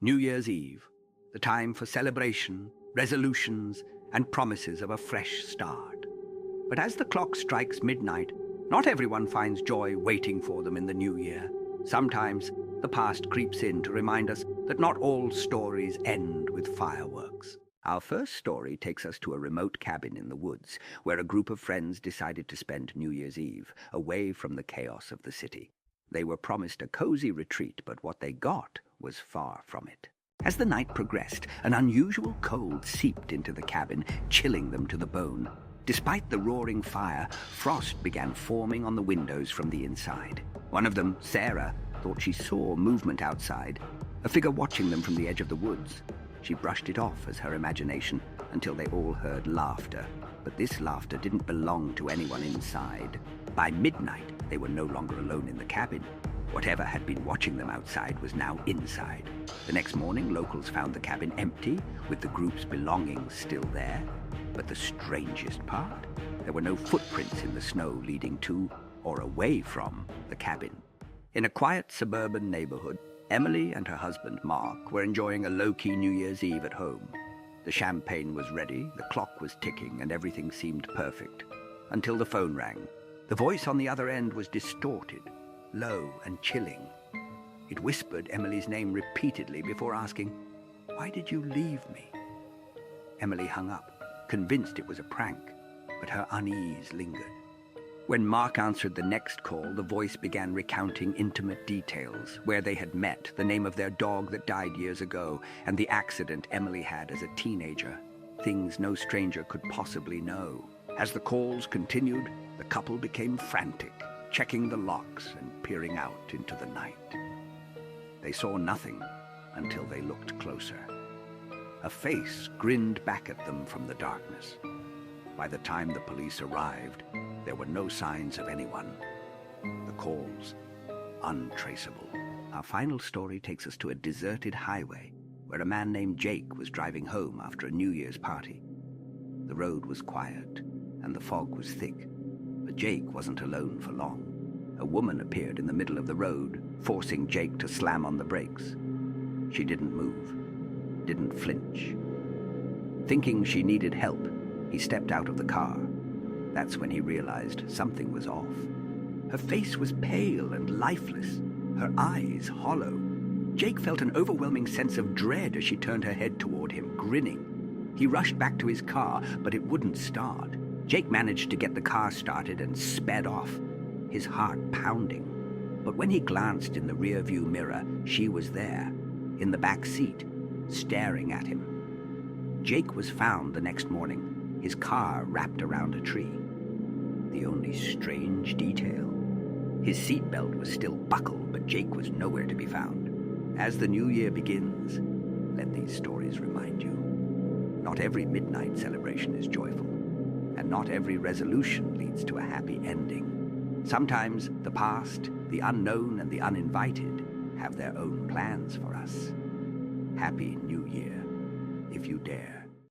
New Year's Eve, the time for celebration, resolutions, and promises of a fresh start. But as the clock strikes midnight, not everyone finds joy waiting for them in the new year. Sometimes the past creeps in to remind us that not all stories end with fireworks. Our first story takes us to a remote cabin in the woods, where a group of friends decided to spend New Year's Eve away from the chaos of the city. They were promised a cozy retreat, but what they got was far from it. As the night progressed, an unusual cold seeped into the cabin, chilling them to the bone. Despite the roaring fire, frost began forming on the windows from the inside. One of them, Sarah, thought she saw movement outside, a figure watching them from the edge of the woods. She brushed it off as her imagination until they all heard laughter. But this laughter didn't belong to anyone inside. By midnight, they were no longer alone in the cabin. Whatever had been watching them outside was now inside. The next morning, locals found the cabin empty, with the group's belongings still there. But the strangest part, there were no footprints in the snow leading to or away from the cabin. In a quiet suburban neighborhood, Emily and her husband, Mark, were enjoying a low-key New Year's Eve at home. The champagne was ready, the clock was ticking, and everything seemed perfect. Until the phone rang. The voice on the other end was distorted, low and chilling. It whispered Emily's name repeatedly before asking, "Why did you leave me?" Emily hung up, convinced it was a prank, but her unease lingered. When Mark answered the next call, the voice began recounting intimate details, where they had met, the name of their dog that died years ago, and the accident Emily had as a teenager. Things no stranger could possibly know. As the calls continued, the couple became frantic, checking the locks and peering out into the night. They saw nothing until they looked closer. A face grinned back at them from the darkness. By the time the police arrived, there were no signs of anyone. The calls, untraceable. Our final story takes us to a deserted highway, where a man named Jake was driving home after a New Year's party. The road was quiet, and the fog was thick, but Jake wasn't alone for long. A woman appeared in the middle of the road, forcing Jake to slam on the brakes. She didn't move, didn't flinch. Thinking she needed help, he stepped out of the car. That's when he realized something was off. Her face was pale and lifeless, her eyes hollow. Jake felt an overwhelming sense of dread as she turned her head toward him, grinning. He rushed back to his car, but it wouldn't start. Jake managed to get the car started and sped off, his heart pounding. But when he glanced in the rearview mirror, she was there, in the back seat, staring at him. Jake was found the next morning, his car wrapped around a tree. The only strange detail, his seatbelt was still buckled, but Jake was nowhere to be found. As the new year begins, let these stories remind you, not every midnight celebration is joyful, and not every resolution leads to a happy ending. Sometimes the past, the unknown, and the uninvited have their own plans for us. Happy New Year, if you dare.